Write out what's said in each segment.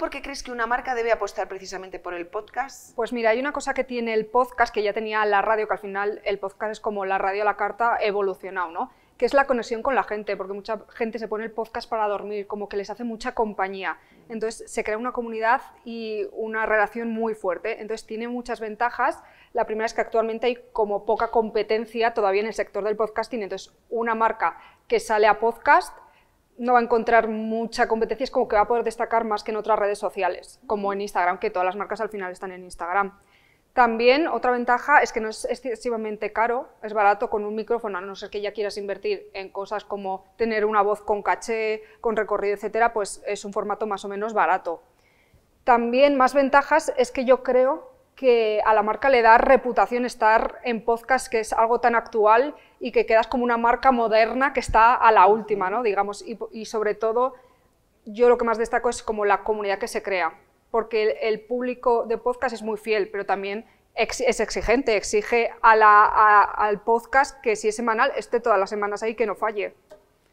por qué crees que una marca debe apostar precisamente por el podcast? Pues mira, hay una cosa que tiene el podcast que ya tenía la radio, que al final el podcast es como la radio a la carta evolucionado, ¿no? Que es la conexión con la gente, porque mucha gente se pone el podcast para dormir, como que les hace mucha compañía. Entonces se crea una comunidad y una relación muy fuerte. Entonces tiene muchas ventajas. La primera es que actualmente hay como poca competencia todavía en el sector del podcasting. Entonces una marca que sale a podcast no va a encontrar mucha competencia, es como que va a poder destacar más que en otras redes sociales, como en Instagram, que todas las marcas al final están en Instagram. También otra ventaja es que no es excesivamente caro, es barato con un micrófono, a no ser que ya quieras invertir en cosas como tener una voz con caché, con recorrido, etcétera, pues es un formato más o menos barato. También más ventajas es que yo creo que a la marca le da reputación estar en podcast, que es algo tan actual y que quedas como una marca moderna que está a la última, ¿no? Digamos, y sobre todo yo lo que más destaco es como la comunidad que se crea, porque el público de podcast es muy fiel, pero también es exigente, exige al podcast que si es semanal esté todas las semanas ahí, que no falle.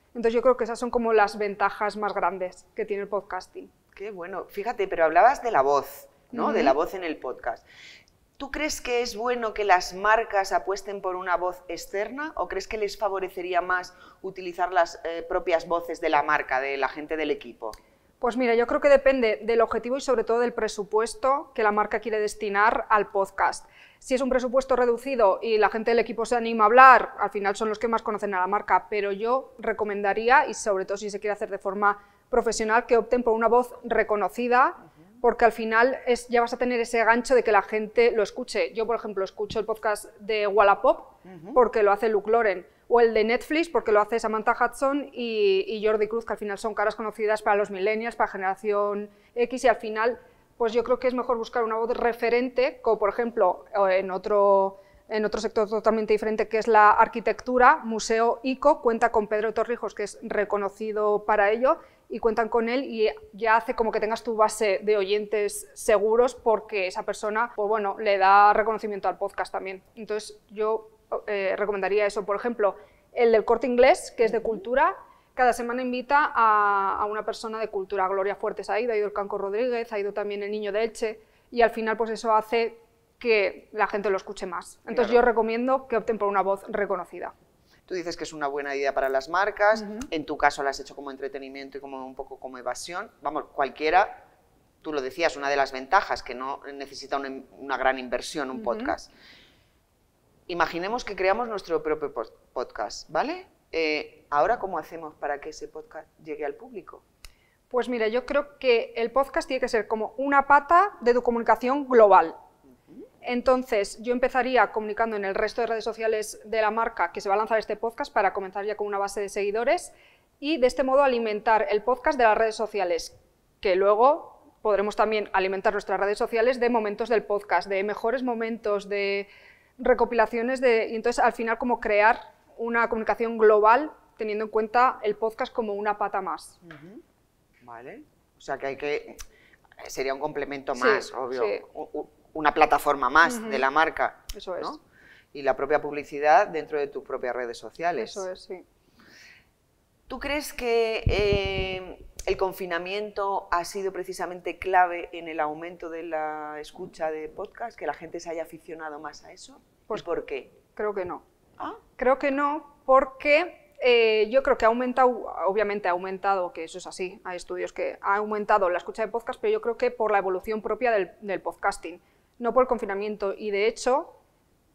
Entonces yo creo que esas son como las ventajas más grandes que tiene el podcasting. Qué bueno, fíjate, pero hablabas de la voz, ¿no? De la voz en el podcast. ¿Tú crees que es bueno que las marcas apuesten por una voz externa o crees que les favorecería más utilizar las propias voces de la marca, de la gente del equipo? Pues mira, yo creo que depende del objetivo y sobre todo del presupuesto que la marca quiere destinar al podcast. Si es un presupuesto reducido y la gente del equipo se anima a hablar, al final son los que más conocen a la marca, pero yo recomendaría, y sobre todo si se quiere hacer de forma profesional, que opten por una voz reconocida, porque al final ya vas a tener ese gancho de que la gente lo escuche. Yo, por ejemplo, escucho el podcast de Wallapop porque lo hace Luke Loren, o el de Netflix porque lo hace Samantha Hudson y Jordi Cruz, que al final son caras conocidas para los millennials, para generación X, y al final pues yo creo que es mejor buscar una voz referente, como por ejemplo en otro sector totalmente diferente, que es la arquitectura. Museo ICO cuenta con Pedro Torrijos, que es reconocido para ello, y cuentan con él y ya hace como que tengas tu base de oyentes seguros, porque esa persona, pues bueno, le da reconocimiento al podcast también. Entonces yo recomendaría eso. Por ejemplo, el del Corte Inglés, que es de cultura, cada semana invita a una persona de cultura. Gloria Fuertes ha ido el Canco Rodríguez, ha ido también el Niño de Elche, y al final pues eso hace que la gente lo escuche más. Entonces yo recomiendo que opten por una voz reconocida. Tú dices que es una buena idea para las marcas, en tu caso la has hecho como entretenimiento y como un poco como evasión. Vamos, cualquiera, tú lo decías, una de las ventajas, que no necesita una gran inversión un podcast. Imaginemos que creamos nuestro propio podcast, ¿vale? Ahora, ¿cómo hacemos para que ese podcast llegue al público? Pues mira, yo creo que el podcast tiene que ser como una pata de tu comunicación global. Entonces, yo empezaría comunicando en el resto de redes sociales de la marca que se va a lanzar este podcast para comenzar ya con una base de seguidores y de este modo alimentar el podcast de las redes sociales, que luego podremos también alimentar nuestras redes sociales de momentos del podcast, de mejores momentos, de recopilaciones, y entonces al final como crear una comunicación global teniendo en cuenta el podcast como una pata más. Vale, o sea que sería un complemento más, obvio. Sí. Una plataforma más de la marca. Eso es. ¿No? Y la propia publicidad dentro de tus propias redes sociales. Eso es, sí. ¿Tú crees que el confinamiento ha sido precisamente clave en el aumento de la escucha de podcast, que la gente se haya aficionado más a eso? Pues ¿Y por qué? Creo que no. ¿Ah? Creo que no, porque yo creo que ha aumentado, obviamente ha aumentado, que eso es así, hay estudios que ha aumentado la escucha de podcast, pero yo creo que por la evolución propia del podcasting, no por el confinamiento. Y de hecho,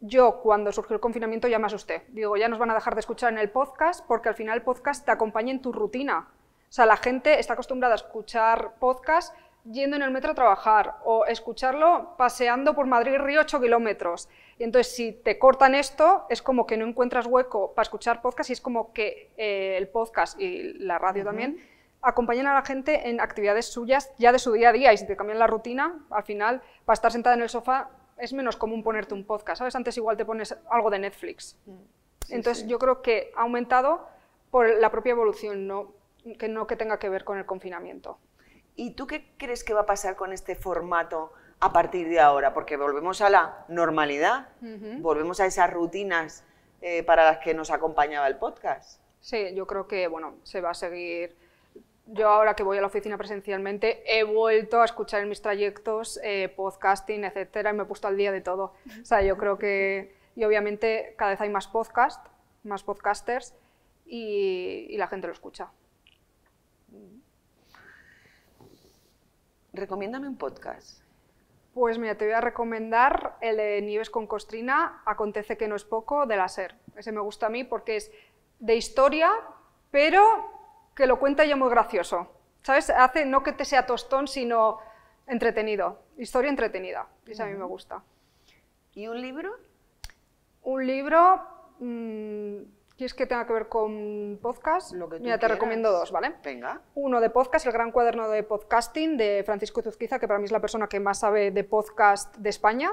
yo cuando surgió el confinamiento ya me asusté. Digo, ya nos van a dejar de escuchar en el podcast, porque al final el podcast te acompaña en tu rutina. O sea, la gente está acostumbrada a escuchar podcast yendo en el metro a trabajar o escucharlo paseando por Madrid-Río 8 kilómetros. Y entonces, si te cortan esto, es como que no encuentras hueco para escuchar podcast, y es como que el podcast y la radio también acompañan a la gente en actividades suyas ya de su día a día, y si te cambian la rutina, al final, para estar sentada en el sofá, es menos común ponerte un podcast, ¿sabes? Antes igual te pones algo de Netflix. Entonces, yo creo que ha aumentado por la propia evolución, no que tenga que ver con el confinamiento. ¿Y tú qué crees que va a pasar con este formato a partir de ahora? Porque volvemos a la normalidad, volvemos a esas rutinas para las que nos acompañaba el podcast. Sí, yo creo que bueno, se va a seguir Yo ahora que voy a la oficina presencialmente he vuelto a escuchar en mis trayectos podcasting, etcétera, y me he puesto al día de todo. O sea, yo creo que, y obviamente cada vez hay más más podcasters y la gente lo escucha. Recomiéndame un podcast. Pues mira, te voy a recomendar el de Nieves con Costrina, Acontece que no es poco, de la SER. Ese me gusta a mí porque es de historia, pero que lo cuenta ya muy gracioso. ¿Sabes? Hace no que te sea tostón, sino entretenido. Historia entretenida. Ese a mí me gusta. ¿Y un libro? Un libro... ¿quieres que tenga que ver con podcast? Lo que tú Mira, te quieras. recomiendo dos, ¿vale? Venga. Uno de podcast, El gran cuaderno de podcasting, de Francisco Zuzquiza, que para mí es la persona que más sabe de podcast de España.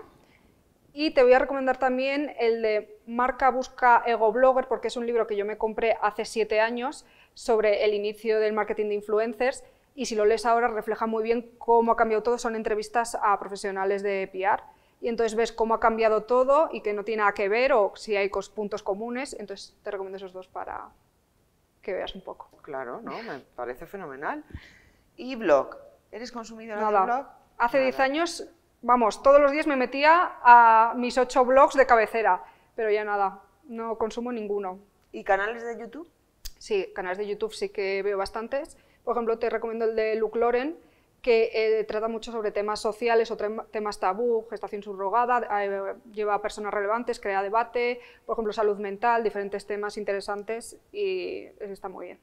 Y te voy a recomendar también el de Marca Busca Ego Blogger, porque es un libro que yo me compré hace 7 años sobre el inicio del marketing de influencers, y si lo lees ahora refleja muy bien cómo ha cambiado todo. Son entrevistas a profesionales de PR, y entonces ves cómo ha cambiado todo y que no tiene nada que ver, o si hay puntos comunes. Entonces te recomiendo esos dos para que veas un poco. Claro, ¿no? Me parece fenomenal. ¿Y blog? ¿Eres consumidora de Nada. blog? Hace Nada. 10 años, vamos, todos los días me metía a mis 8 blogs de cabecera, pero ya nada, no consumo ninguno. ¿Y canales de YouTube? Sí, canales de YouTube sí que veo bastantes. Por ejemplo, te recomiendo el de Luke Loren, que trata mucho sobre temas sociales o temas tabú, gestación subrogada, lleva a personas relevantes, crea debate, por ejemplo, salud mental, diferentes temas interesantes, y está muy bien.